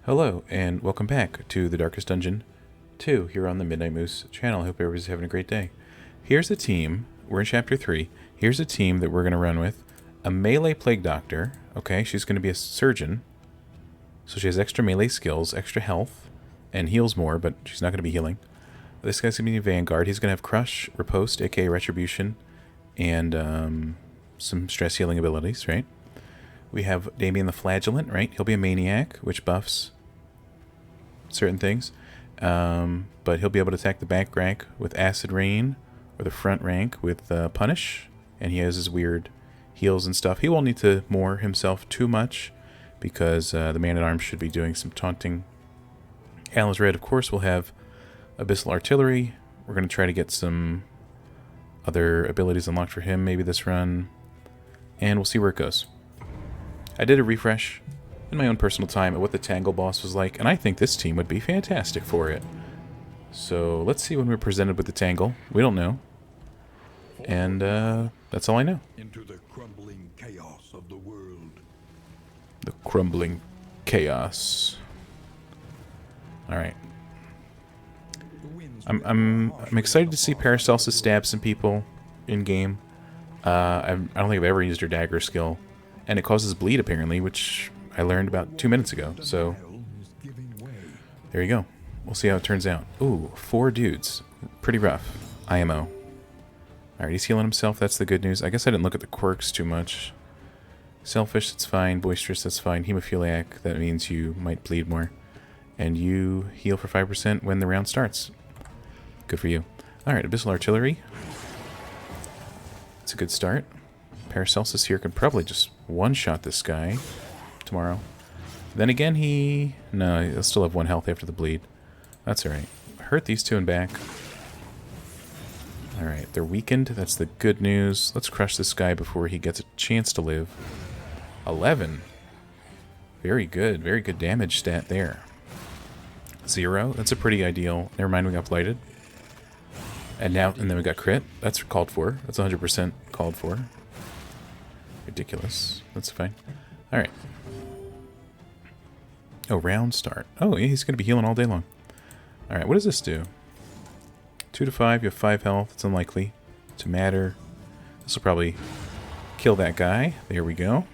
Hello, and welcome back to the Darkest Dungeon 2 here on the Midnight Moose channel. I hope everybody's having a great day. Here's a team. We're in Chapter 3. Here's a team that we're going to run with. A melee plague doctor. Okay, she's going to be a surgeon. So she has extra melee skills, extra health, and heals more, but she's not going to be healing. This guy's going to be a vanguard. He's going to have Crush, Riposte, aka Retribution, and some stress healing abilities, right? We have Damian the Flagellant, right? He'll be a maniac, which buffs certain things. But he'll be able to attack the back rank with Acid Rain, or the front rank with Punish. And he has his weird heals and stuff. He won't need to moor himself too much, because the Man-at-Arms should be doing some taunting. Alan's Red, of course, will have Abyssal Artillery. We're going to try to get some other abilities unlocked for him, maybe this run. And we'll see where it goes. I did a refresh in my own personal time at what the Tangle boss was like, and I think this team would be fantastic for it. So let's see when we're presented with the Tangle. We don't know. And that's all I know. Into the crumbling chaos of the world. The crumbling chaos. Alright. I'm excited to see Paracelsus stab some people in game. I don't think I've ever used her dagger skill. And it causes bleed, apparently, which I learned about 2 minutes ago. So, there you go. We'll see how it turns out. Ooh, 4 dudes. Pretty rough. IMO. Alright, he's healing himself. That's the good news. I guess I didn't look at the quirks too much. Selfish, that's fine. Boisterous, that's fine. Hemophiliac, that means you might bleed more. And you heal for 5% when the round starts. Good for you. Alright, Abyssal Artillery. It's a good start. Paracelsus here can probably just one-shot this guy tomorrow. Then again, no, he'll still have 1 health after the bleed. That's alright. Hurt these 2 and back. Alright, they're weakened. That's the good news. Let's crush this guy before he gets a chance to live. 11. Very good damage stat there. 0. That's a pretty ideal. Never mind, we got blighted. And then we got crit. That's called for. That's 100% called for. Ridiculous. That's fine. Alright. Oh, round start. Oh, yeah, he's going to be healing all day long. Alright, what does this do? 2 to 5, you have 5 health. It's unlikely to matter. This will probably kill that guy. There we go.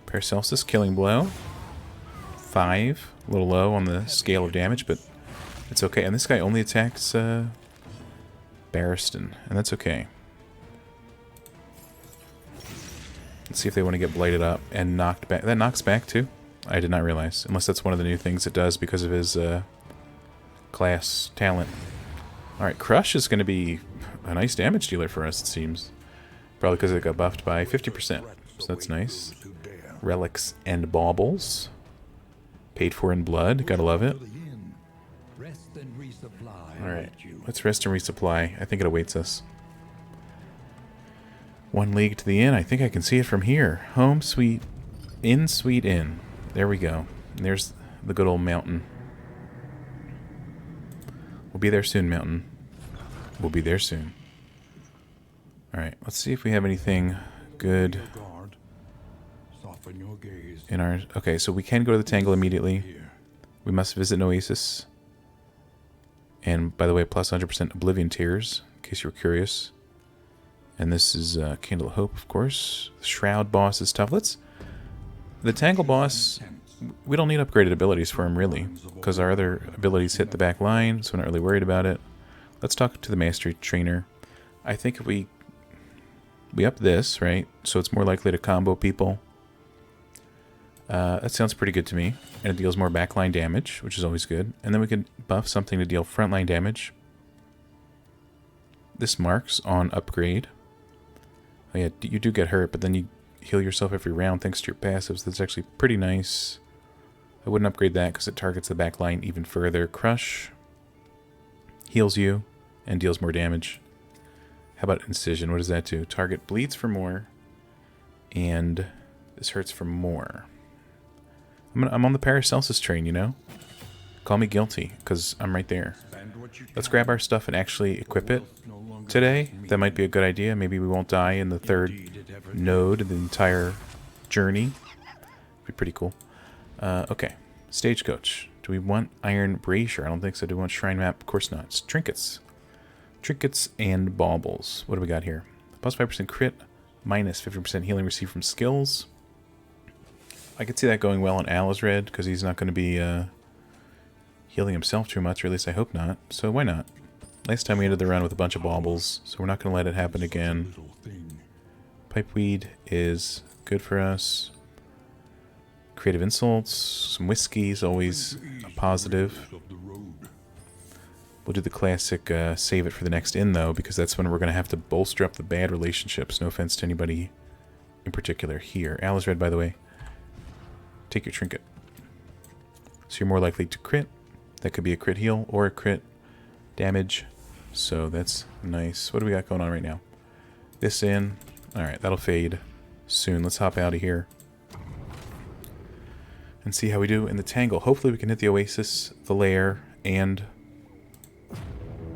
Paracelsus, killing blow. 5. A little low on the scale of damage, but it's okay. And this guy only attacks Barristan, and that's okay. Let's see if they want to get blighted up and knocked back. That knocks back too? I did not realize. Unless that's one of the new things it does because of his class talent. Alright, Crush is going to be a nice damage dealer for us, it seems. Probably because it got buffed by 50%. So that's nice. Relics and Baubles. Paid for in blood. Gotta love it. Alright, let's rest and resupply. I think it awaits us. 1 league to the inn. I think I can see it from here. Home, sweet inn. There we go. And there's the good old mountain. We'll be there soon, mountain. We'll be there soon. Alright, let's see if we have anything good in our... Okay, so we can go to the Tangle immediately. We must visit an oasis. And, by the way, plus 100% Oblivion Tears, in case you were curious. And this is Candle of Hope, of course. The Shroud boss is tough. The Tangle boss, we don't need upgraded abilities for him, really. Because our other abilities hit the back line, so we're not really worried about it. Let's talk to the Mastery Trainer. I think if we up this, right? So it's more likely to combo people. That sounds pretty good to me. And it deals more backline damage, which is always good. And then we can buff something to deal frontline damage. This marks on upgrade. Oh yeah, you do get hurt, but then you heal yourself every round thanks to your passives. That's actually pretty nice. I wouldn't upgrade that because it targets the back line even further. Crush heals you and deals more damage. How about Incision? What does that do? Target bleeds for more, and this hurts for more. I'm on the Paracelsus train, you know? Call me guilty, because I'm right there. Let's grab our stuff and actually equip it today. That might be a good idea. Maybe we won't die in the 3rd node of the entire journey. Be pretty cool. Okay. Stagecoach. Do we want iron brazier? I don't think so. Do we want shrine map? Of course not. It's trinkets. Trinkets and baubles. What do we got here? Plus 5% crit, minus 50% healing received from skills. I could see that going well on Alizred, because he's not going to be healing himself too much, or at least I hope not. So why not? Last time we ended the run with a bunch of baubles, so we're not going to let it happen again. Pipeweed is good for us. Creative insults, some whiskey is always a positive. We'll do the classic save it for the next inn, though, because that's when we're going to have to bolster up the bad relationships. No offense to anybody in particular here. Alizred, by the way, take your trinket. So you're more likely to crit. That could be a crit heal or a crit damage. So that's nice. What do we got going on right now? This in. Alright, that'll fade soon. Let's hop out of here and see how we do in the Tangle. Hopefully we can hit the Oasis, the Lair, and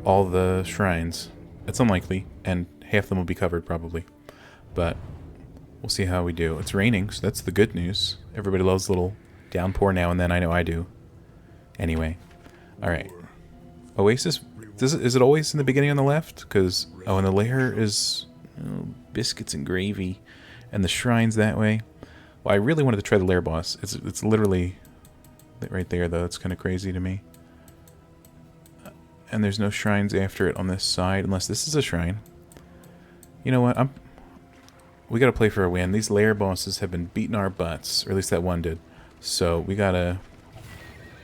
all the shrines. It's unlikely, and half of them will be covered probably. But we'll see how we do. It's raining, so that's the good news. Everybody loves a little downpour now and then. I know I do. Anyway. Alright. Oasis, is it always in the beginning on the left? Because, oh, and the Lair is biscuits and gravy. And the shrine's that way. Well, I really wanted to try the Lair boss. It's literally right there, though. It's kind of crazy to me. And there's no shrines after it on this side, unless this is a shrine. You know what? We gotta play for a win. These Lair bosses have been beating our butts, or at least that one did. So we gotta,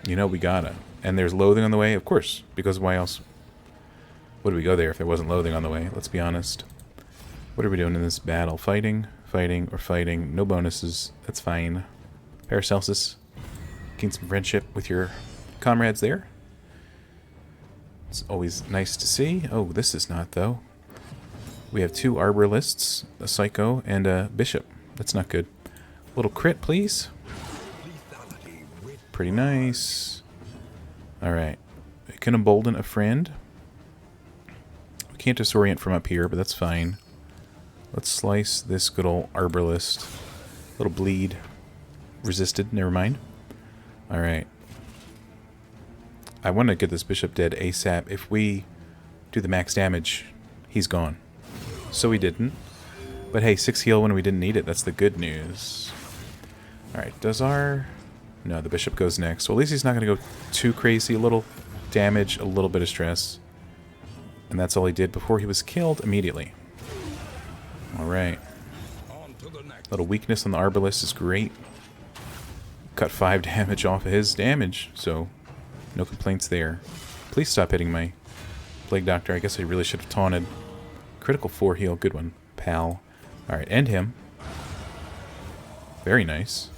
we gotta. And there's loathing on the way, of course, because why else would we go there if there wasn't loathing on the way? Let's be honest. What are we doing in this battle? Fighting, fighting, or fighting? No bonuses. That's fine. Paracelsus, gain some friendship with your comrades there. It's always nice to see. Oh, this is not, though. We have 2 arborists, a psycho, and a bishop. That's not good. A little crit, please. Pretty nice. Alright. We can embolden a friend. We can't disorient from up here, but that's fine. Let's slice this good old arborist. Little bleed. Resisted, never mind. Alright. I want to get this bishop dead ASAP. If we do the max damage, he's gone. So we didn't. But hey, 6 heal when we didn't need it. That's the good news. Alright, does our... No, the bishop goes next. Well, at least he's not going to go too crazy. A little damage, a little bit of stress. And that's all he did before he was killed immediately. Alright. Little weakness on the arbalist is great. Cut 5 damage off of his damage, so no complaints there. Please stop hitting my Plague Doctor. I guess I really should have taunted. Critical 4 heal. Good one, pal. Alright, end him. Very nice.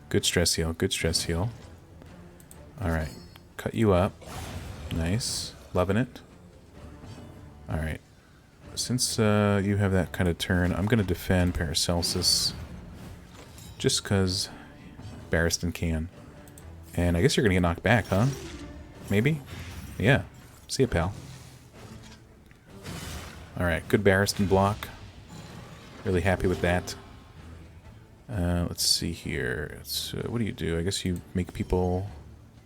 Good stress heal. Good stress heal. Alright. Cut you up. Nice. Loving it. Alright. Since you have that kind of turn, I'm going to defend Paracelsus. Just because Barristan can. And I guess you're going to get knocked back, huh? Maybe? Yeah. See ya, pal. Alright, good Barristan block. Really happy with that. Let's see here. What do you do? I guess you make people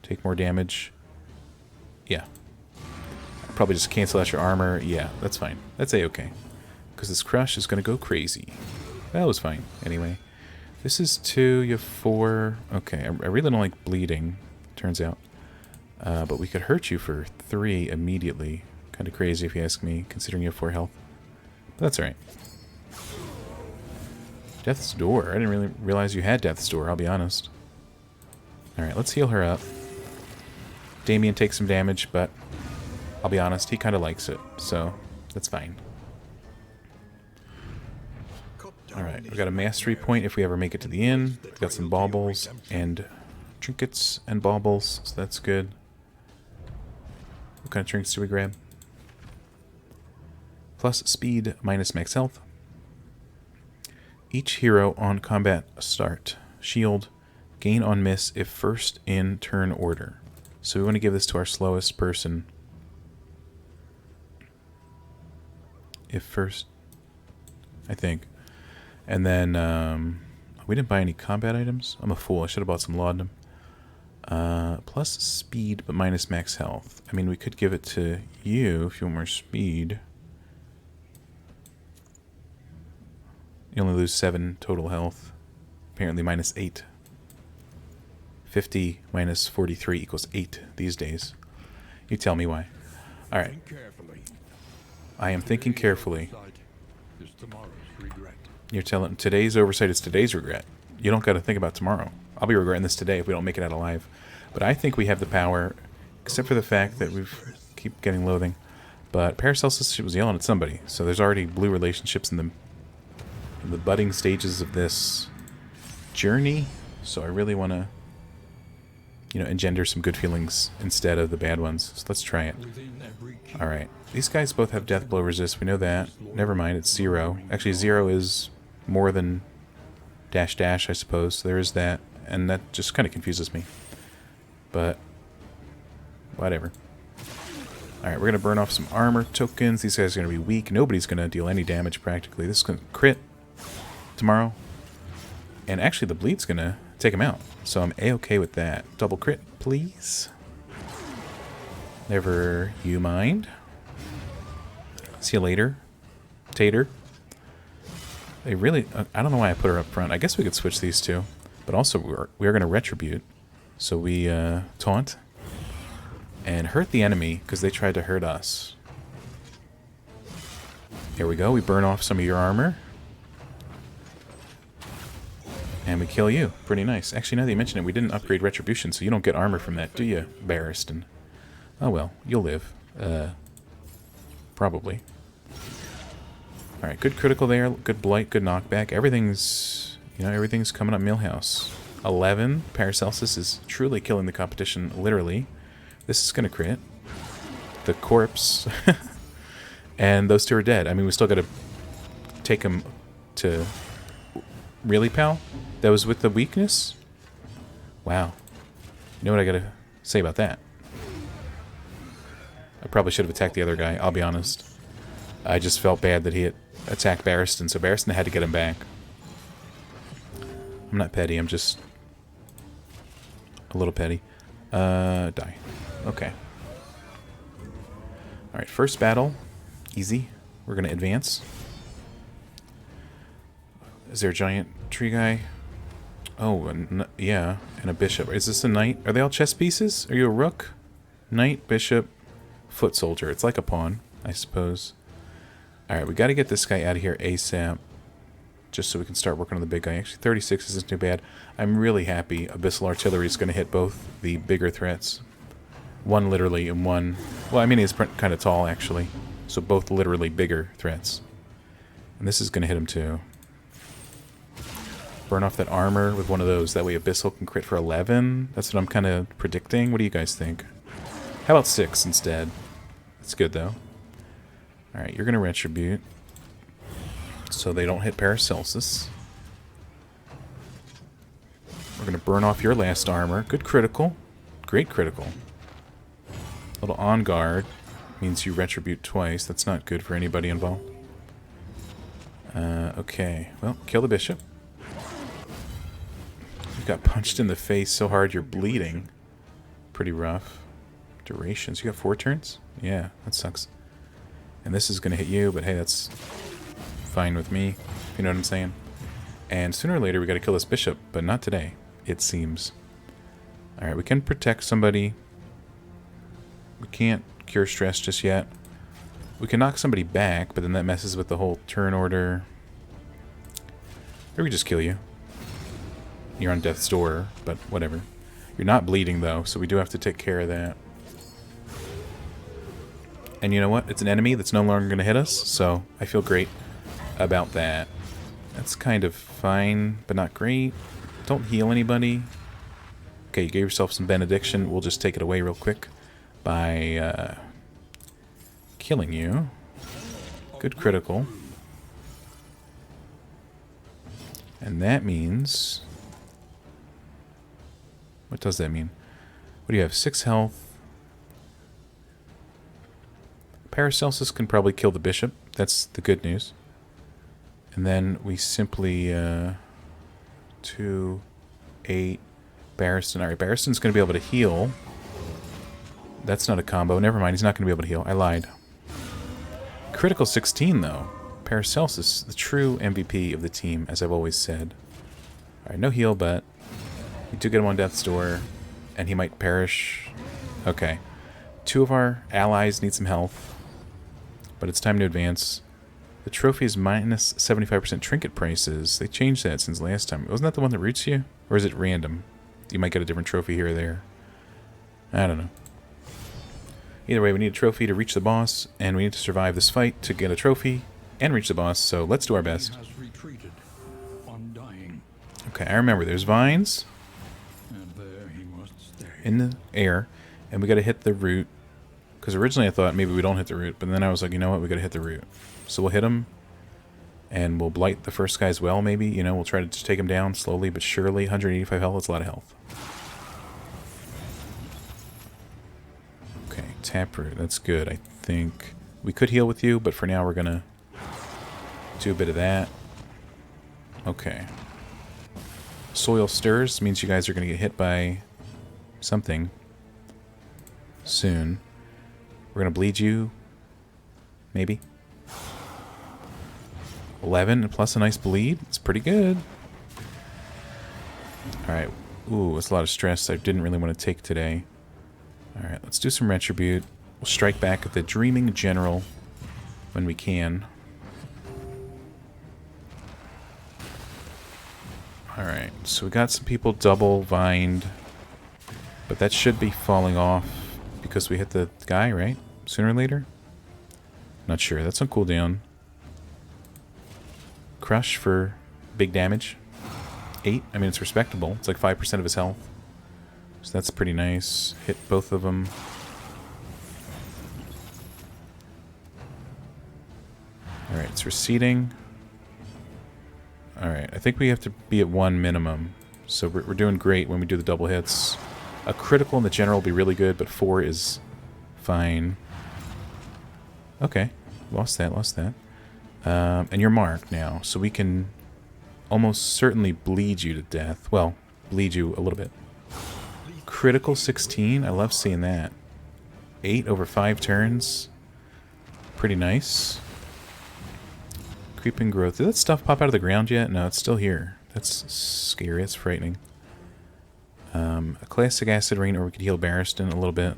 take more damage. Yeah. Probably just cancel out your armor. Yeah, that's fine. That's a-okay. Because this crush is going to go crazy. That was fine. Anyway. This is 2, you have 4. Okay, I really don't like bleeding, turns out. But we could hurt you for 3 immediately. Kind of crazy if you ask me, considering you have 4 health. But that's alright. Death's Door. I didn't really realize you had Death's Door, I'll be honest. Alright, let's heal her up. Damian takes some damage, but I'll be honest, he kind of likes it, so that's fine. Alright, we've got a mastery point if we ever make it to the inn. We've got some baubles and trinkets and baubles, so that's good. What kind of trinkets do we grab? Plus speed, minus max health. Each hero on combat start. Shield, gain on miss if first in turn order. So we want to give this to our slowest person. If first, I think. And then, We didn't buy any combat items. I'm a fool. I should have bought some laudanum. Plus speed, but minus max health. I mean, we could give it to you if you want more speed. You only lose 7 total health. Apparently minus 8. 50 minus 43 equals 8 these days. You tell me why. Alright. I am thinking carefully. You're telling today's oversight is today's regret. You don't got to think about tomorrow. I'll be regretting this today if we don't make it out alive. But I think we have the power, except for the fact that we keep getting loathing. But Paracelsus was yelling at somebody, so there's already blue relationships in the budding stages of this journey. So I really want to, you know, engender some good feelings instead of the bad ones. So let's try it. Alright. These guys both have death blow resist. We know that. Never mind, it's 0. Actually, 0 is more than dash dash, I suppose. So there is that. And that just kind of confuses me. But whatever. Alright, we're going to burn off some armor tokens. These guys are going to be weak. Nobody's going to deal any damage practically. This is going to crit tomorrow. And actually, the bleed's going to take him out. So I'm A-okay with that. Double crit, please. Never you mind. See you later, Tater. They really... I don't know why I put her up front. I guess we could switch these two. But also, we are going to retribute. So we taunt. And hurt the enemy, because they tried to hurt us. Here we go. We burn off some of your armor. And we kill you. Pretty nice. Actually, now that you mention it, we didn't upgrade retribution, so you don't get armor from that, do you, Barristan? Oh well, you'll live. Probably. Alright, good critical there, good blight, good knockback. Everything's, you know, everything's coming up Millhouse. 11. Paracelsus is truly killing the competition, literally. This is gonna crit. The corpse. And those two are dead. I mean, we still gotta take them to... Really, pal? That was with the weakness? Wow. You know what I gotta say about that? I probably should have attacked the other guy, I'll be honest. I just felt bad that he had attacked Barristan, so Barristan had to get him back. I'm not petty, I'm just a little petty. Die. Okay. Alright, first battle. Easy. We're gonna advance. Is there a giant tree guy? Oh, yeah, and a bishop. Is this a knight? Are they all chess pieces? Are you a rook? Knight, bishop, foot soldier. It's like a pawn, I suppose. Alright, we got to get this guy out of here ASAP. Just so we can start working on the big guy. Actually, 36 isn't too bad. I'm really happy Abyssal Artillery is going to hit both the bigger threats. One literally and one... Well, I mean, he's kind of tall, actually. So both literally bigger threats. And this is going to hit him, too. Burn off that armor with one of those. That way Abyssal can crit for 11. That's what I'm kind of predicting. What do you guys think? How about 6 instead? That's good, though. Alright, you're going to retribute. So they don't hit Paracelsus. We're going to burn off your last armor. Good critical. Great critical. A little on guard. Means you retribute twice. That's not good for anybody involved. Okay. Well, kill the bishop. You got punched in the face so hard you're bleeding. Pretty rough. Durations. You got 4 turns? Yeah, that sucks. And this is going to hit you, but hey, that's fine with me. You know what I'm saying? And sooner or later we got to kill this bishop, but not today, it seems. Alright, we can protect somebody. We can't cure stress just yet. We can knock somebody back, but then that messes with the whole turn order. Or we just kill you. You're on death's door, but whatever. You're not bleeding, though, so we do have to take care of that. And you know what? It's an enemy that's no longer going to hit us, so I feel great about that. That's kind of fine, but not great. Don't heal anybody. Okay, you gave yourself some benediction. We'll just take it away real quick by killing you. Good critical. And that means... What does that mean? What do you have? 6 health. Paracelsus can probably kill the bishop. That's the good news. And then we simply 2, 8. Barristan. Alright, Barristan's going to be able to heal. That's not a combo. Never mind, he's not going to be able to heal. I lied. Critical 16, though. Paracelsus, the true MVP of the team, as I've always said. Alright, no heal, but we do get him on death's door, and he might perish. Okay. 2 of our allies need some health, but it's time to advance. The trophy is minus 75% trinket prices. They changed that since last time. Wasn't that the one that roots you? Or is it random? You might get a different trophy here or there. I don't know. Either way, we need a trophy to reach the boss, and we need to survive this fight to get a trophy and reach the boss, so let's do our best. He has retreated, undying, Okay, I remember there's vines and there he must stay. in the air, and we gotta hit the root. Because originally I thought maybe we don't hit the root, but then I was like, you know what, we gotta hit the root. So we'll hit him, and we'll blight the first guy as well, maybe. You know, we'll try to just take him down slowly but surely. 185 health, that's a lot of health. Okay, taproot, that's good. I think we could heal with you, but for now we're gonna do a bit of that. Okay. Soil stirs means you guys are gonna get hit by something soon. We're gonna bleed you, maybe. 11 plus a nice bleed. It's pretty good. Alright. Ooh, that's a lot of stress I didn't really want to take today. Alright, let's do some retribute. We'll strike back at the Dreaming General when we can. Alright, so we got some people double vined. But that should be falling off because we hit the guy, right? Sooner or later? Not sure. That's on cooldown. Crush for big damage. 8. I mean, it's respectable. It's like 5% of his health. So that's pretty nice. Hit both of them. Alright, it's receding. Alright, I think we have to be at 1 minimum. So we're doing great when we do the double hits. A critical in the general will be really good, but 4 is fine. Okay, lost that, lost that. And you're marked now, so we can almost certainly bleed you to death. Well, bleed you a little bit. Critical 16, I love seeing that. 8 over 5 turns. Pretty nice. Creeping growth. Did that stuff pop out of the ground yet? No, it's still here. That's scary, it's frightening. A classic acid rain, or we could heal Barristan a little bit.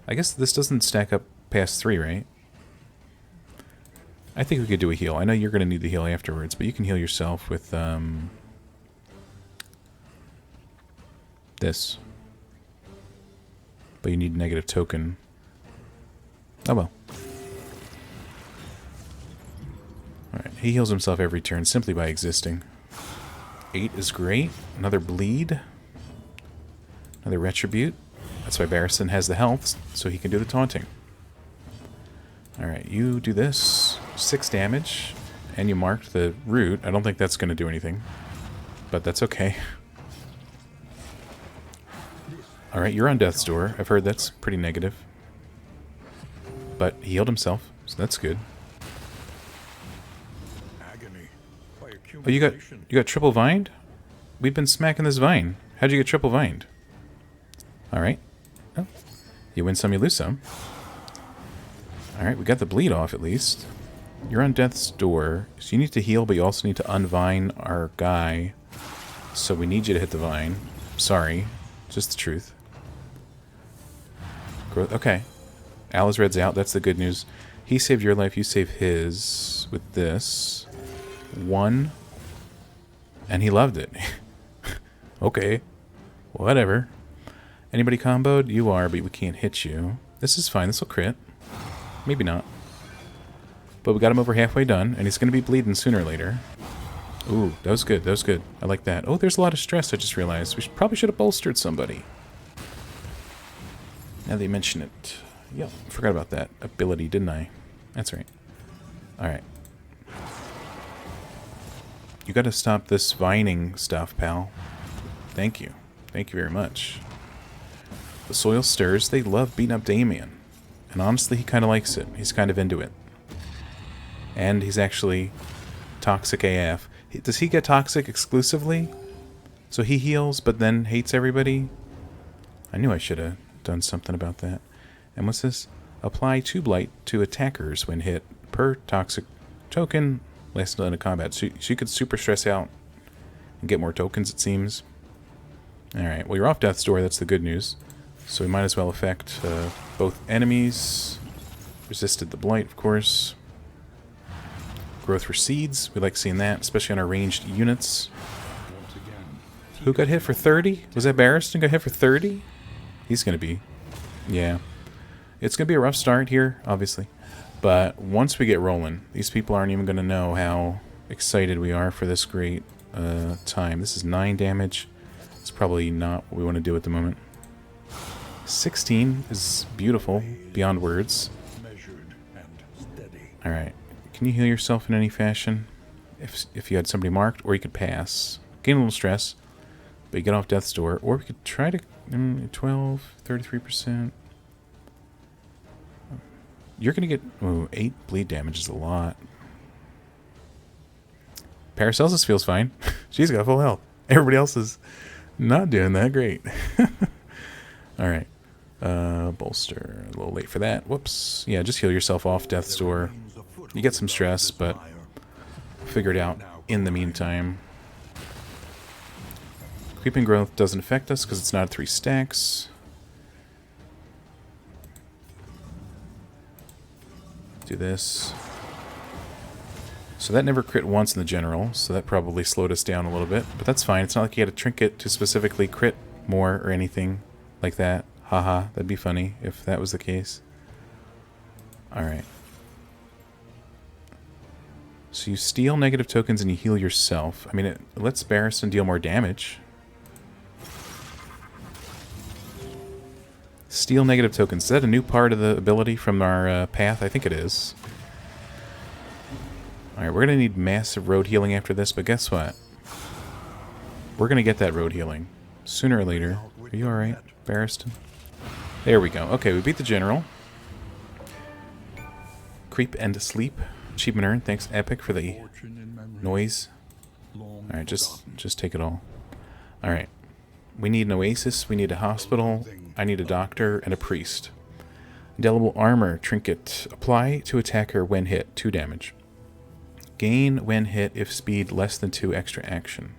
I guess this doesn't stack up past 3, right? I think we could do a heal. I know you're going to need the heal afterwards, but you can heal yourself with this. But you need negative token. Oh well. Alright, he heals himself every turn simply by existing. 8 is great. Another bleed. Another retribute. That's why Barristan has the health, so he can do the taunting. Alright, you do this. 6 damage. And you marked the root. I don't think that's going to do anything. But that's okay. Alright, you're on death's door. I've heard that's pretty negative. But he healed himself, so that's good. Agony by Oh, you got triple vined? We've been smacking this vine. How'd you get triple vined? Alright. Oh. You win some, you lose some. Alright, we got the bleed off at least. You're on death's door, so you need to heal, but you also need to unvine our guy. So we need you to hit the vine. Sorry. Just the truth. Growth. Okay. Alizred's out. That's the good news. He saved your life. You save his with this. 1. And he loved it. Okay. Whatever. Anybody comboed? You are, but we can't hit you. This is fine. This will crit. Maybe not. But we got him over halfway done, and he's going to be bleeding sooner or later. Ooh, that was good. That was good. I like that. Oh, there's a lot of stress, I just realized. We probably should have bolstered somebody. Now that you mention it. Yep, forgot about that ability, didn't I? That's right. Alright. You gotta stop this vining stuff, pal. Thank you. Thank you very much. The soil stirs. They love beating up Damian. And honestly, he kind of likes it. He's kind of into it. And he's actually toxic AF. Does he get toxic exclusively? So he heals, but then hates everybody? I knew I should have done something about that. And what's this? Apply 2 blight to attackers when hit per toxic token less than a combat. So you could super stress out and get more tokens, it seems. Alright, well, you're off death's door. That's the good news. So we might as well affect both enemies. Resisted the blight, of course. Growth for seeds. We like seeing that, especially on our ranged units. Who got hit for 30? Was that Barristan got hit for 30? He's going to be... Yeah. It's going to be a rough start here, obviously. But once we get rolling, these people aren't even going to know how excited we are for this great time. This is 9 damage. It's probably not what we want to do at the moment. 16 is beautiful, beyond words. Alright. Can you heal yourself in any fashion? If you had somebody marked, or you could pass. Gain a little stress, but you get off death's door. Or we could try to... 12, 33%. You're going to get... Ooh, 8 bleed damage is a lot. Paracelsus feels fine. She's got full health. Everybody else is not doing that great. Alright. Bolster. A little late for that. Whoops. Yeah, just heal yourself off death's door. You get some stress, but figure it out in the meantime. Creeping growth doesn't affect us because it's not 3 stacks. Do this. So that never crit once in the general, so that probably slowed us down a little bit. But that's fine. It's not like you had a trinket to specifically crit more or anything like that. Haha, that'd be funny if that was the case. Alright. So you steal negative tokens and you heal yourself. I mean, it lets Barristan deal more damage. Steal negative tokens. Is that a new part of the ability from our path? I think it is. Alright, we're going to need massive road healing after this, but guess what? We're going to get that road healing. Sooner or later. Are you alright, Barristan? There we go. Okay, we beat the general. Creep and sleep. Achievement earned. Thanks, Epic, for the noise. Alright, just take it all. Alright. We need an oasis. We need a hospital. I need a doctor and a priest. Indelible armor. Trinket. Apply to attacker when hit. 2 damage. Gain when hit if speed less than 2 extra action.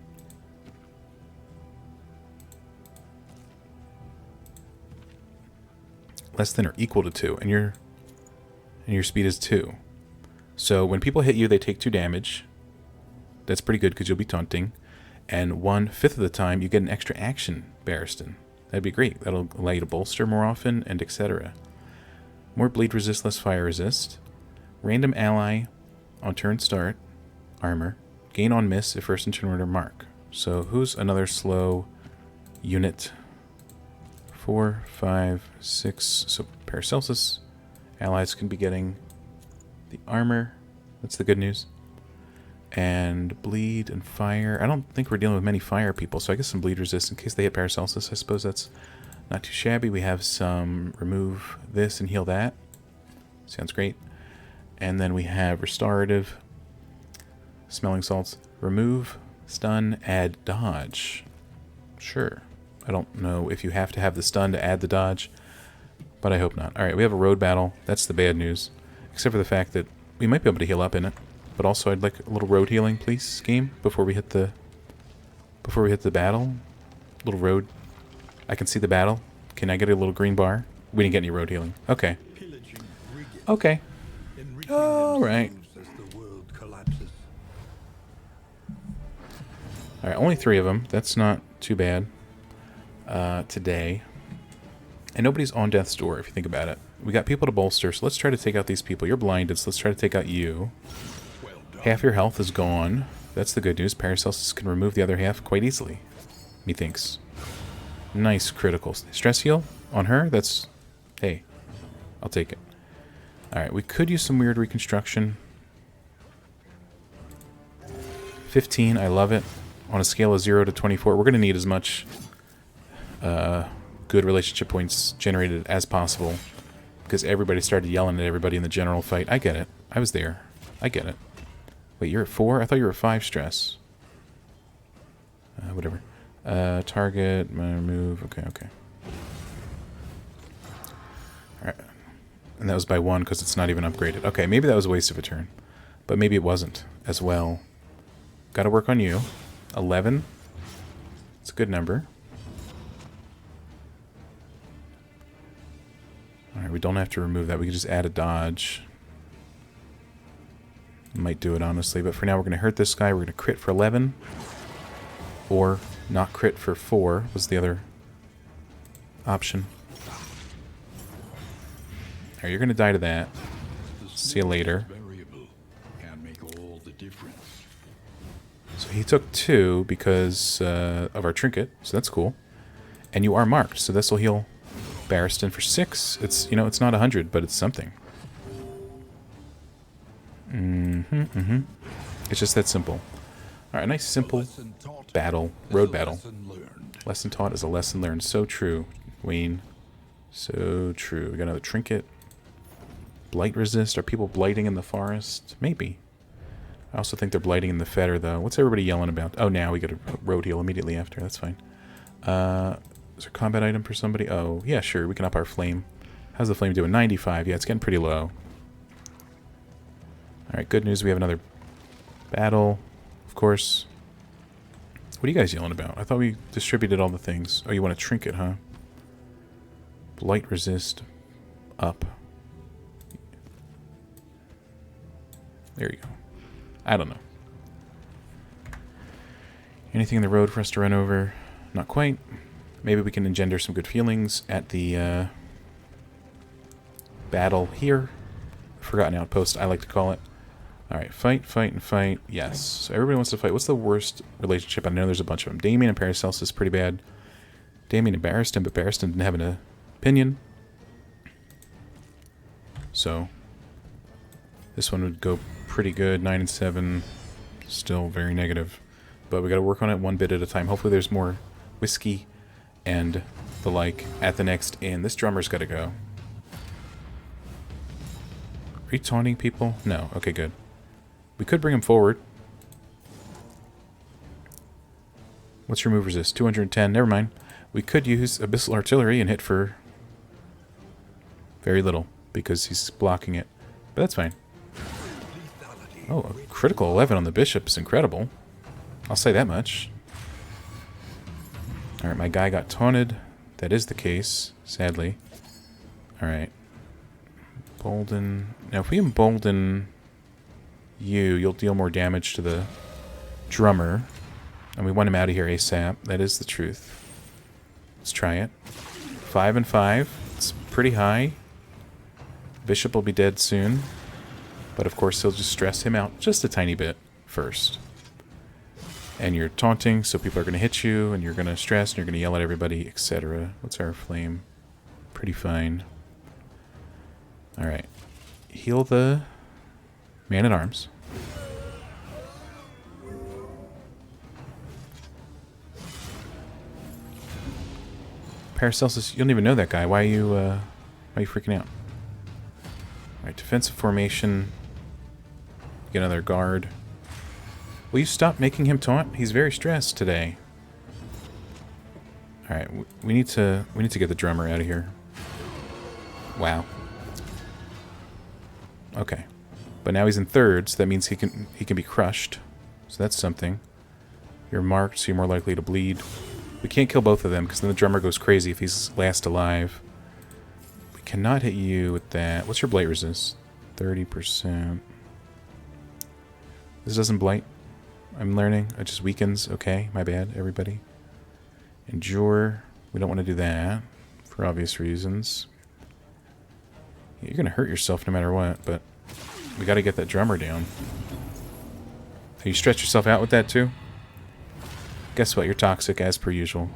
Less than or equal to 2. And your speed is 2. So when people hit you, they take 2 damage. That's pretty good because you'll be taunting. And 1/5 of the time, you get an extra action, Barristan. That'd be great. That'll allow you to bolster more often, and etc. More bleed resist, less fire resist. Random ally on turn start. Armor. Gain on miss if first encounter mark. So who's another slow unit? 4, 5, 6. So Paracelsus. Allies can be getting the armor. That's the good news. And bleed and fire. I don't think we're dealing with many fire people, so I guess some bleed resist in case they hit Paracelsus. I suppose that's not too shabby. We have some remove this and heal that. Sounds great. And then we have restorative. Smelling salts. Remove, stun, add dodge. Sure. I don't know if you have to have the stun to add the dodge, but I hope not. Alright, we have a road battle. That's the bad news. Except for the fact that we might be able to heal up in it. But also I'd like a little road healing, please, game, before we hit the battle. Little road. I can see the battle. Can I get a little green bar? We didn't get any road healing. Okay. Okay. Alright. Alright, only 3 of them. That's not too bad. Today. And nobody's on death's door, if you think about it. We got people to bolster, so let's try to take out these people. You're blinded, so let's try to take out you. Half your health is gone. That's the good news. Paracelsus can remove the other half quite easily, methinks. Nice critical. Stress heal on her? That's... Hey, I'll take it. Alright, we could use some weird reconstruction. 15, I love it. On a scale of 0 to 24, we're going to need as much good relationship points generated as possible. Because everybody started yelling at everybody in the general fight. I get it. I was there. I get it. Wait, you're at 4? I thought you were at 5 stress. Whatever. Target, remove. Okay, okay. Alright. And that was by 1 because it's not even upgraded. Okay, maybe that was a waste of a turn. But maybe it wasn't as well. Gotta work on you. 11. It's a good number. Alright, we don't have to remove that. We can just add a dodge. Might do it, honestly. But for now, we're going to hurt this guy. We're going to crit for 11. Or not crit for 4 was the other option. Alright, you're going to die to that. See you later. So he took 2 because of our trinket. So that's cool. And you are marked. So this will heal Barristan for 6. It's, you know, it's not 100, but it's something. It's just that simple. Alright, a nice simple battle. Road battle. Lesson taught is a lesson learned. So true, Wayne. So true. We got another trinket. Blight resist. Are people blighting in the forest? Maybe. I also think they're blighting in the fetter, though. What's everybody yelling about? Oh, now we get a road heal immediately after. That's fine. Is there a combat item for somebody? Oh, yeah, sure. We can up our flame. How's the flame doing? 95. Yeah, it's getting pretty low. Alright, good news. We have another battle, of course. What are you guys yelling about? I thought we distributed all the things. Oh, you want a trinket, huh? Blight resist. Up. There you go. I don't know. Anything in the road for us to run over? Not quite. Maybe we can engender some good feelings at the battle here. Forgotten outpost, I like to call it. Alright, fight, fight, and fight. Yes. So everybody wants to fight. What's the worst relationship? I know there's a bunch of them. Damian and Paracelsus is pretty bad. Damian and Barristan, but Barristan didn't have an opinion. So this one would go pretty good. 9 and 7. Still very negative. But we gotta work on it one bit at a time. Hopefully there's more whiskey and the like at the next inn. This drummer's gotta go. Are you taunting people? No. Okay, good. We could bring him forward. What's your move resist? 210. Never mind. We could use Abyssal Artillery and hit for very little because he's blocking it. But that's fine. Oh, a critical 11 on the bishop is incredible. I'll say that much. Alright, my guy got taunted. That is the case, sadly. Alright. Bolden. Now, if we embolden you, you'll deal more damage to the drummer. And we want him out of here ASAP. That is the truth. Let's try it. 5 and 5. It's pretty high. Bishop will be dead soon. But of course, he'll just stress him out just a tiny bit first. And you're taunting, so people are going to hit you, and you're going to stress, and you're going to yell at everybody, etc. What's our flame? Pretty fine. Alright. Heal the man-at-arms. Paracelsus, you don't even know that guy. Why are you freaking out? Alright, defensive formation. Get another guard. Will you stop making him taunt? He's very stressed today. Alright, we need to get the drummer out of here. Wow. Okay. But now he's in third, so that means he can be crushed. So that's something. You're marked, so you're more likely to bleed. We can't kill both of them, because then the drummer goes crazy if he's last alive. We cannot hit you with that. What's your blight resist? 30%. This doesn't blight. I'm learning. It just weakens. Okay, my bad, everybody. Endure. We don't want to do that, for obvious reasons. You're going to hurt yourself no matter what, but we got to get that drummer down. You stretch yourself out with that too? Guess what? You're toxic as per usual.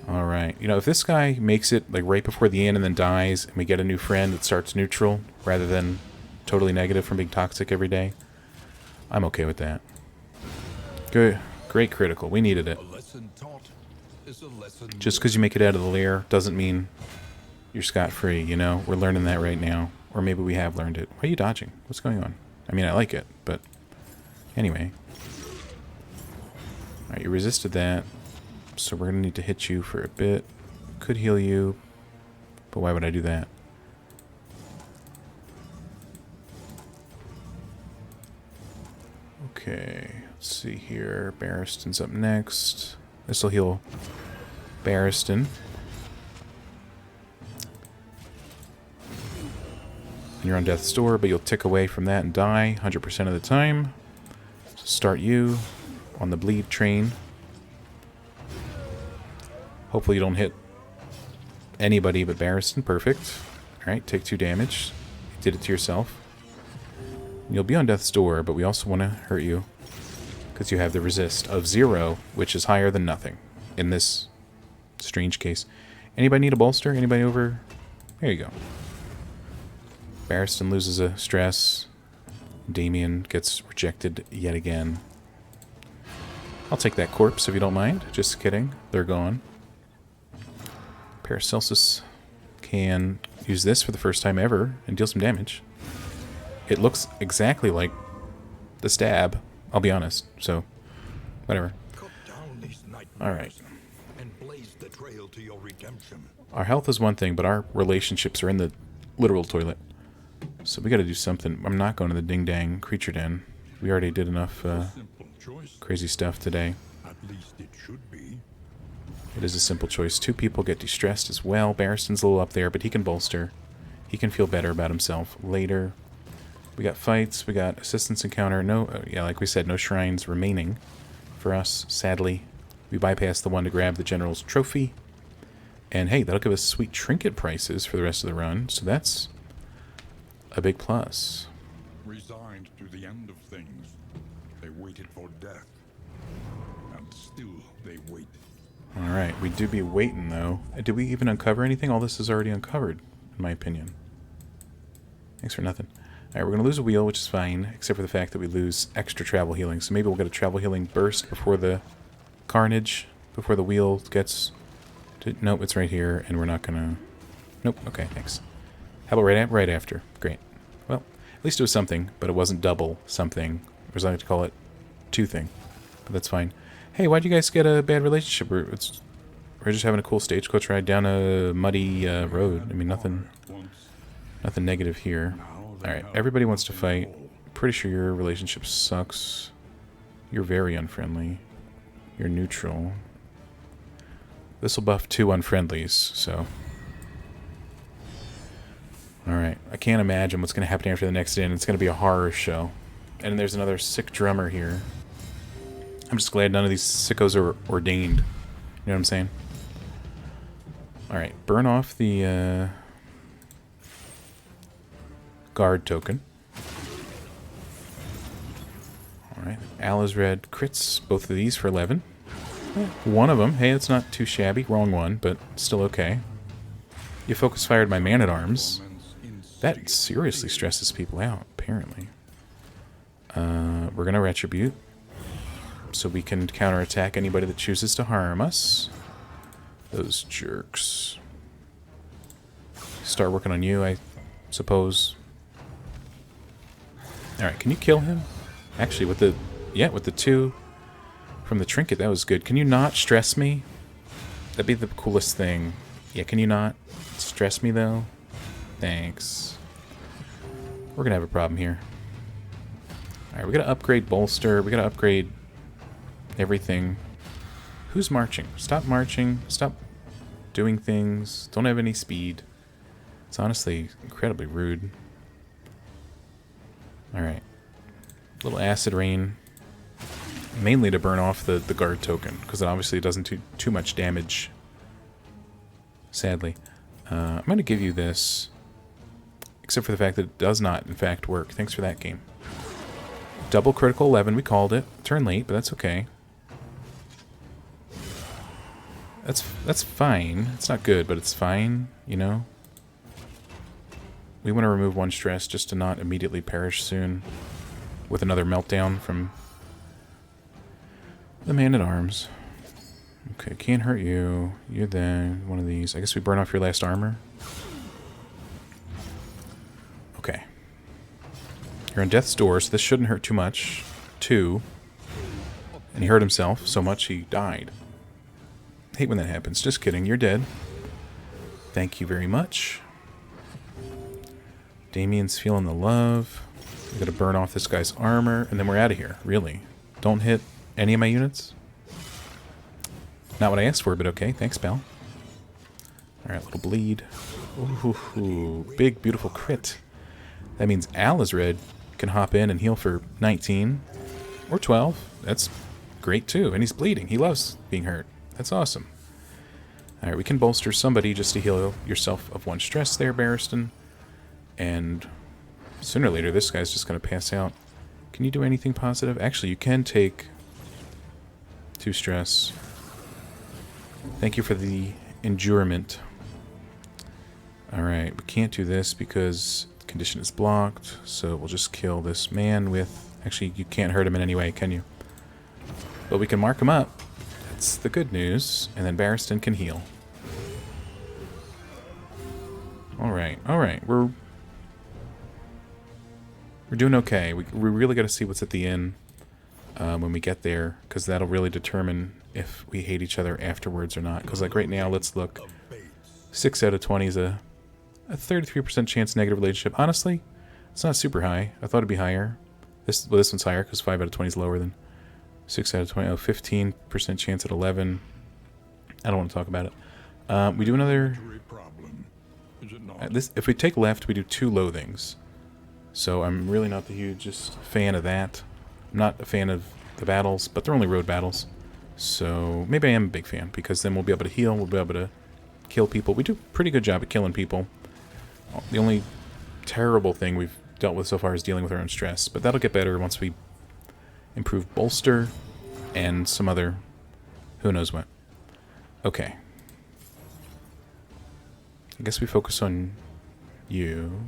Alright. You know, if this guy makes it like right before the end and then dies, and we get a new friend that starts neutral rather than totally negative from being toxic every day, I'm okay with that. Good. Great critical. We needed it. Just because you make it out of the lair doesn't mean you're scot-free, you know? We're learning that right now. Or maybe we have learned it. Why are you dodging? What's going on? I mean, I like it, but anyway. Alright, you resisted that. So we're going to need to hit you for a bit. Could heal you, but why would I do that? Okay, let's see here. Barristan's up next. This will heal Barristan. And you're on death's door, but you'll tick away from that and die 100% of the time. So start you on the bleed train. Hopefully you don't hit anybody but Barristan. Perfect. Alright, take 2 damage. You did it to yourself. You'll be on death's door, but we also want to hurt you because you have the resist of 0, which is higher than nothing in this strange case. Anybody need a bolster? Anybody over? There you go. Barristan loses a stress. Damian gets rejected yet again. I'll take that corpse if you don't mind. Just kidding. They're gone. Paracelsus can use this for the first time ever and deal some damage. It looks exactly like the stab, I'll be honest, so whatever. Alright. Our health is one thing, but our relationships are in the literal toilet. So we gotta do something. I'm not going to the ding-dang creature den. We already did enough crazy stuff today. At least it should be. It is a simple choice. 2 people get distressed as well. Barristan's a little up there, but he can bolster. He can feel better about himself later. We got fights, we got assistance encounter. No, yeah, like we said, no shrines remaining for us, sadly. We bypassed the one to grab the general's trophy. And hey, that'll give us sweet trinket prices for the rest of the run, so that's a big plus. Resigned to the end of things, they waited for death. And still they wait. Alright, we do be waiting though. Did we even uncover anything? All this is already uncovered, in my opinion. Thanks for nothing. Alright, we're going to lose a wheel, which is fine, except for the fact that we lose extra travel healing. So maybe we'll get a travel healing burst before the carnage, before the wheel gets to... Nope, it's right here, and we're not going to... Nope, okay, thanks. How about right after? Great. Well, at least it was something, but it wasn't double something. Or as I like to call it, 2 thing. But that's fine. Hey, why'd you guys get a bad relationship? We're just having a cool stagecoach ride down a muddy road. I mean, nothing negative here. Alright, everybody wants to fight. Pretty sure your relationship sucks. You're very unfriendly. You're neutral. This will buff 2 unfriendlies, so... Alright, I can't imagine what's going to happen after the next day, and it's going to be a horror show. And there's another sick drummer here. I'm just glad none of these sickos are ordained. You know what I'm saying? Alright, burn off the... guard token. Alright, Al is red. Crits both of these for 11. One of them. Hey, it's not too shabby. Wrong one, but still okay. You focus fired my man-at-arms. That seriously stresses people out, apparently. We're going to retribute. So we can counterattack anybody that chooses to harm us. Those jerks. Start working on you, I suppose. Alright, can you kill him? Actually, with the 2 from the trinket, that was good. Can you not stress me? That'd be the coolest thing. Yeah, can you not stress me, though? Thanks. We're gonna have a problem here. Alright, we gotta upgrade bolster. We gotta upgrade everything. Who's marching? Stop marching. Stop doing things. Don't have any speed. It's honestly incredibly rude. Alright. Little acid rain. Mainly to burn off the guard token, because it obviously doesn't do too much damage. Sadly. I'm going to give you this. Except for the fact that it does not, in fact, work. Thanks for that game. Double critical 11, we called it. Turn late, but that's okay. That's fine. It's not good, but it's fine, you know? We want to remove 1 stress just to not immediately perish soon with another meltdown from the man-at-arms. Okay, can't hurt you. You're there. One of these. I guess we burn off your last armor. Okay. You're on death's door, so this shouldn't hurt too much. 2. And he hurt himself so much he died. Hate when that happens. Just kidding. You're dead. Thank you very much. Damian's feeling the love. I'm going to burn off this guy's armor, and then we're out of here. Really. Don't hit any of my units. Not what I asked for, but okay. Thanks, pal. Alright, little bleed. Ooh, big, beautiful crit. That means Al is red. Can hop in and heal for 19. Or 12. That's great, too. And he's bleeding. He loves being hurt. That's awesome. Alright, we can bolster somebody just to heal yourself of 1 stress there, Barristan. And sooner or later, this guy's just going to pass out. Can you do anything positive? Actually, you can take 2 stress. Thank you for the endurement. Alright, we can't do this because the condition is blocked. So we'll just kill this man with... Actually, you can't hurt him in any way, can you? But we can mark him up. That's the good news. And then Barristan can heal. Alright, alright. We're doing okay. We really got to see what's at the end when we get there, because that'll really determine if we hate each other afterwards or not. Because like right now, let's look. 6 out of 20 is a 33% chance negative relationship. Honestly, it's not super high. I thought it'd be higher. This one's higher because 5 out of 20 is lower than 6 out of 20. Oh, 15% chance at 11. I don't want to talk about it. We do another... if we take left, we do 2 loathings. So I'm really not the hugest fan of that. I'm not a fan of the battles, but they're only road battles. So maybe I am a big fan, because then we'll be able to heal, we'll be able to kill people. We do a pretty good job at killing people. The only terrible thing we've dealt with so far is dealing with our own stress, but that'll get better once we improve bolster and some other who knows what. Okay. I guess we focus on you.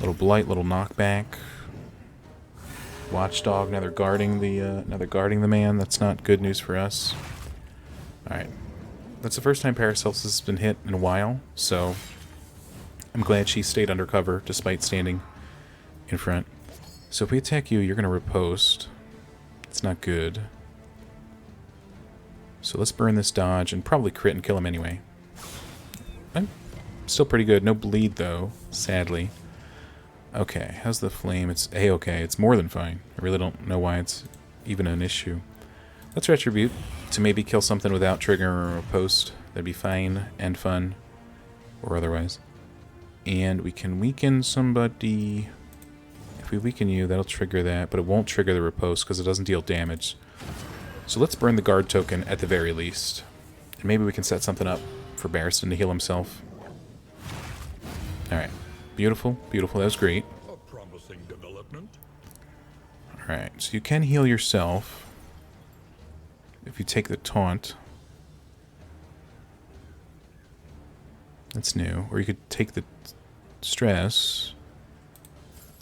Little blight, little knockback. Watchdog. Now they're guarding the man. That's not good news for us. All right. That's the first time Paracelsus has been hit in a while, so I'm glad she stayed undercover despite standing in front. So if we attack you, you're going to riposte. It's not good. So let's burn this dodge and probably crit and kill him anyway. I'm still pretty good. No bleed, though, sadly. Okay, how's the flame? It's A-okay. It's more than fine. I really don't know why it's even an issue. Let's retribute to maybe kill something without triggering a post. That'd be fine and fun, or otherwise. And we can weaken somebody. If we weaken you, that'll trigger that, but it won't trigger the riposte because it doesn't deal damage. So let's burn the guard token at the very least. And maybe we can set something up for Barristan to heal himself. Alright. Beautiful, beautiful. That was great. A promising development. Alright, so you can heal yourself if you take the taunt. That's new. Or you could take the stress.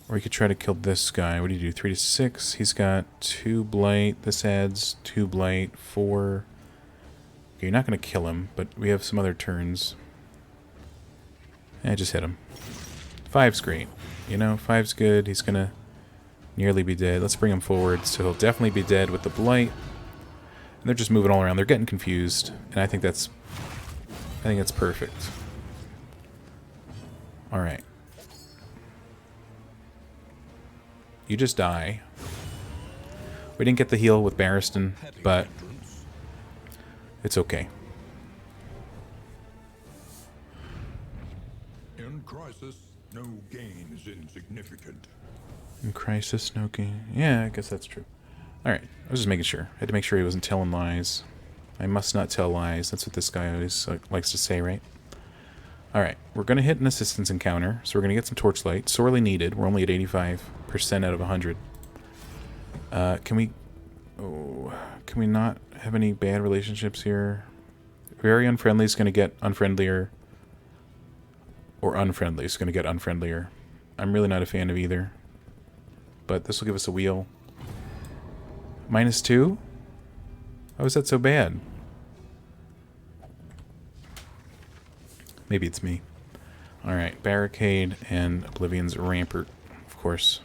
Or you could try to kill this guy. What do you do? 3 to 6. He's got 2 blight. This adds 2 blight. 4. Okay, you're not going to kill him, but we have some other turns. Just hit him. 5's great. You know, 5's good. He's going to nearly be dead. Let's bring him forward. So he'll definitely be dead with the blight. And they're just moving all around. They're getting confused. And I think that's perfect. Alright. You just die. We didn't get the heal with Barristan, but it's okay. In crisis, no gain is insignificant. In crisis, no gain. Yeah, I guess that's true. Alright, I was just making sure. I had to make sure he wasn't telling lies. I must not tell lies. That's what this guy always likes to say, right? Alright, we're going to hit an assistance encounter, so we're going to get some torchlight. Sorely needed. We're only at 85% out of 100. Can we not have any bad relationships here? Very unfriendly is going to get unfriendlier. Or unfriendly is going to get unfriendlier. I'm really not a fan of either. But this will give us a wheel. -2? How is that so bad? Maybe it's me. Alright, barricade and Oblivion's rampart, of course.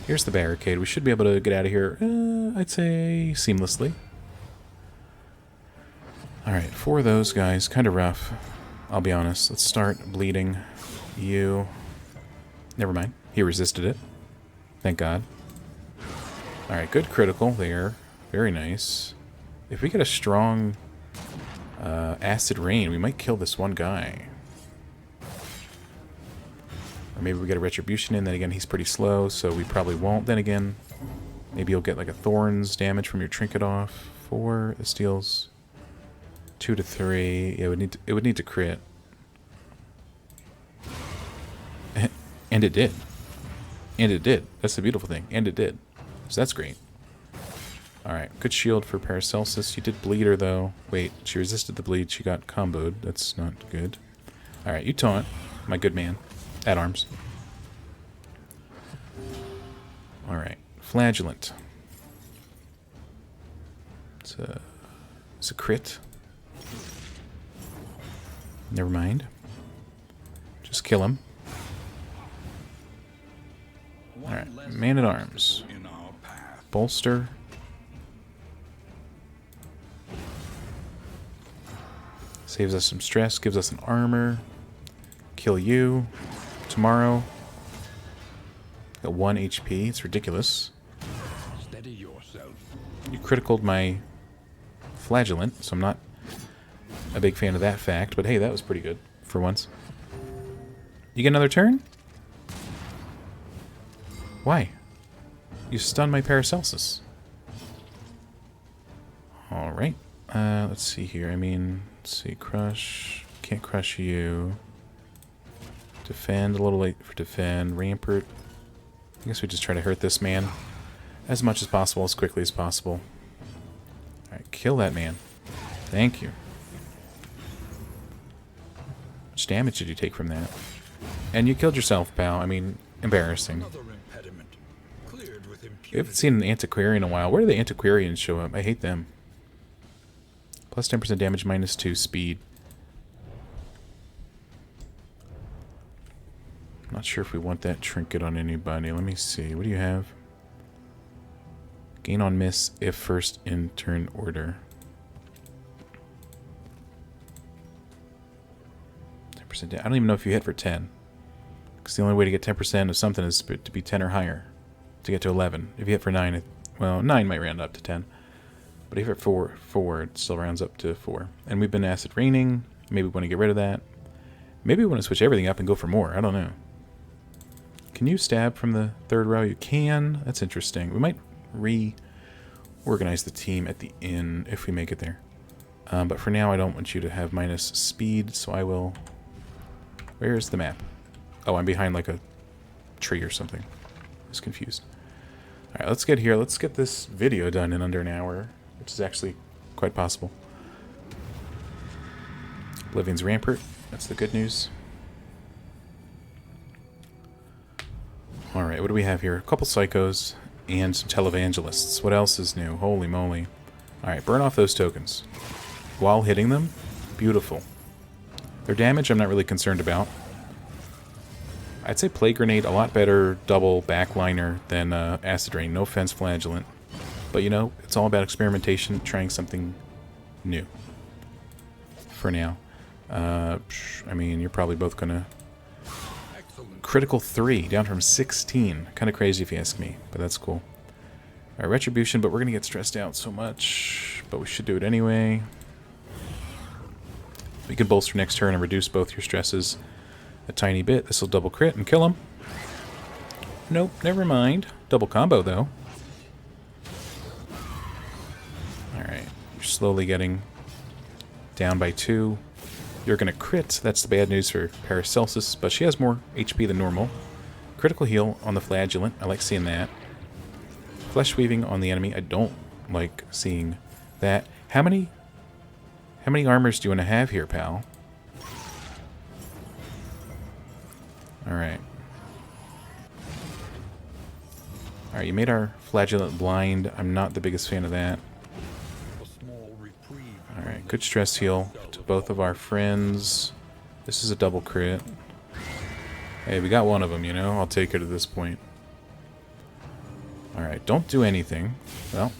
Here's the barricade. We should be able to get out of here, I'd say, seamlessly. Alright, 4 of those guys. Kind of rough, I'll be honest. Let's start bleeding you. Never mind. He resisted it. Thank God. Alright, good critical there. Very nice. If we get a strong acid rain, we might kill this one guy. Or maybe we get a retribution in. Then again, he's pretty slow, so we probably won't. Then again, maybe you'll get like a thorns damage from your trinket off. 4. This deals 2 to 3. Yeah, it would need to crit. And it did. And it did. That's the beautiful thing. And it did. So that's great. Alright, good shield for Paracelsus. You did bleed her, though. Wait, she resisted the bleed. She got comboed. That's not good. Alright, you taunt. My good man. At arms. Alright, Flagellant. It's a crit. Never mind. Just kill him. Alright, Man-at-Arms. Bolster. Saves us some stress, gives us an armor. Kill you. Tomorrow. Got 1 HP, it's ridiculous. Steady yourself. You criticaled my Flagellant, so I'm not a big fan of that fact, but hey, that was pretty good for once. You get another turn? Why? You stunned my Paracelsus. Alright. Let's see here. I mean, let's see. Crush. Can't crush you. Defend. A little late for defend. Rampart. I guess we just try to hurt this man as much as possible, as quickly as possible. Alright, kill that man. Thank you. How much damage did you take from that? And you killed yourself, pal. I mean, embarrassing. We haven't seen an antiquarian in a while. Where do the antiquarians show up? I hate them. Plus 10% damage, minus 2 speed. Not sure if we want that trinket on anybody. Let me see. What do you have? Gain on miss if first in turn order. 10%. I don't even know if you hit for 10. Because the only way to get 10% of something is to be 10 or higher. To get to 11. If you hit for 9, well, 9 might round up to 10. But if you hit for 4, it still rounds up to 4. And we've been acid raining. Maybe we want to get rid of that. Maybe we want to switch everything up and go for more. I don't know. Can you stab from the 3rd row? You can. That's interesting. We might reorganize the team at the inn if we make it there. But for now, I don't want you to have minus speed, so I will... Where's the map? Oh, I'm behind like a tree or something. I was confused. Alright, let's get here. Let's get this video done in under an hour, which is actually quite possible. Oblivion's Rampart. That's the good news. Alright, what do we have here? A couple psychos and some televangelists. What else is new? Holy moly. Alright, burn off those tokens. While hitting them. Beautiful. Their damage I'm not really concerned about. I'd say Plague Grenade a lot better double backliner than Acid Rain. No offense, Flagellant. But you know, it's all about experimentation, trying something new. For now. I mean, you're probably both gonna... Critical 3, down from 16. Kind of crazy if you ask me, but that's cool. Alright, Retribution, but we're gonna get stressed out so much. But we should do it anyway. We can bolster next turn and reduce both your stresses a tiny bit. This will double crit and kill him. Nope, never mind. Double combo, though. Alright, you're slowly getting down by 2. You're going to crit. That's the bad news for Paracelsus, but she has more HP than normal. Critical heal on the Flagellant. I like seeing that. Flesh weaving on the enemy. I don't like seeing that. How many armors do you want to have here, pal? Alright. Alright, you made our Flagellant blind. I'm not the biggest fan of that. Alright, good stress heal to both of our friends. This is a double crit. Hey, we got one of them, you know? I'll take it at this point. Alright, don't do anything. Well,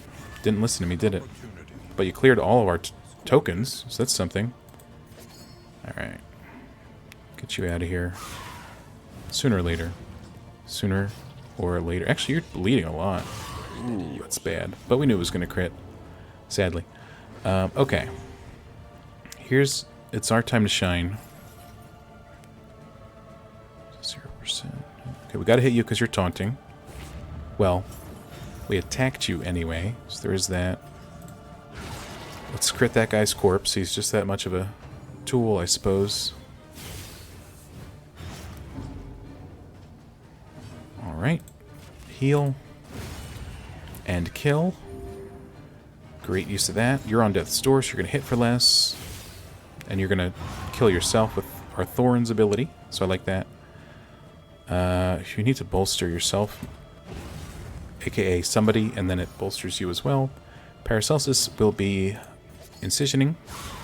didn't listen to me, did it? But you cleared all of our tokens, so that's something. Alright. Get you out of here. Sooner or later. Sooner or later. Actually, you're bleeding a lot. Ooh, that's bad. But we knew it was going to crit. Sadly. Okay. It's our time to shine. 0%. Okay, we got to hit you because you're taunting. Well, we attacked you anyway, so there is that. Let's crit that guy's corpse. He's just that much of a tool, I suppose. Alright. Heal. And kill. Great use of that. You're on death's door, so you're going to hit for less. And you're going to kill yourself with our Thorn's ability, so I like that. You need to bolster yourself, aka somebody, and then it bolsters you as well. Paracelsus will be incisioning.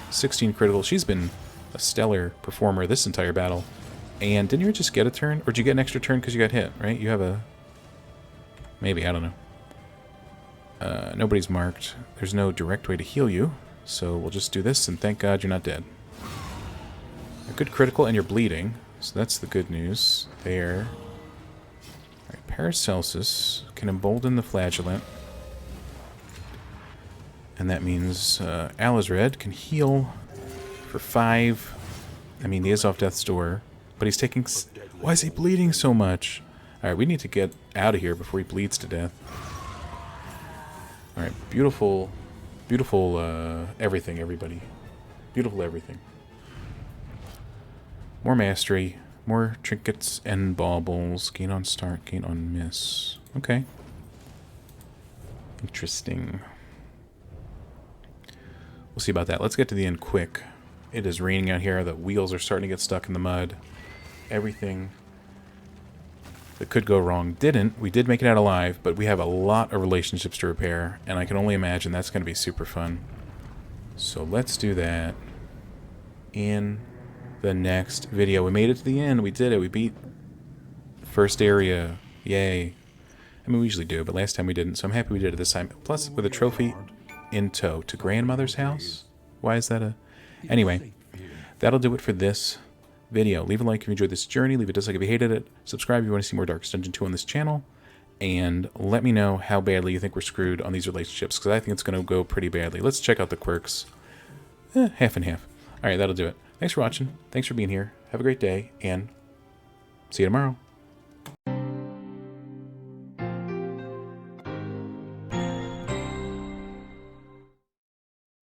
16 critical. She's been a stellar performer this entire battle. And didn't you just get a turn? Or did you get an extra turn because you got hit, right? You have a... Maybe, I don't know. Nobody's marked. There's no direct way to heal you. So we'll just do this, and thank God you're not dead. A good critical, and you're bleeding. So that's the good news there. Alright, Paracelsus can embolden the flagellant. And that means Alizred can heal for 5. I mean, he is off death's door. But he's taking... Why is he bleeding so much? Alright, we need to get out of here before he bleeds to death. Alright, beautiful... Beautiful everything, everybody. Beautiful everything. More mastery. More trinkets and baubles. Gain on start, gain on miss. Okay. Interesting. We'll see about that. Let's get to the end quick. It is raining out here. The wheels are starting to get stuck in the mud. Everything that could go wrong didn't. We did make it out alive, but we have a lot of relationships to repair, and I can only imagine that's going to be super fun. So let's do that in the next video. We made it to the end. We did it. We beat the first area. Yay. I mean, we usually do, but last time we didn't, so I'm happy we did it this time. Plus, with a trophy in tow to grandmother's house. Why is that a... Anyway, that'll do it for this video. Leave a like if you enjoyed this journey. Leave a dislike if you hated it. Subscribe if you want to see more Darkest Dungeon 2 on this channel. And let me know how badly you think we're screwed on these relationships, because I think it's going to go pretty badly. Let's check out the quirks. Half and half. Alright, that'll do it. Thanks for watching. Thanks for being here. Have a great day, and see you tomorrow.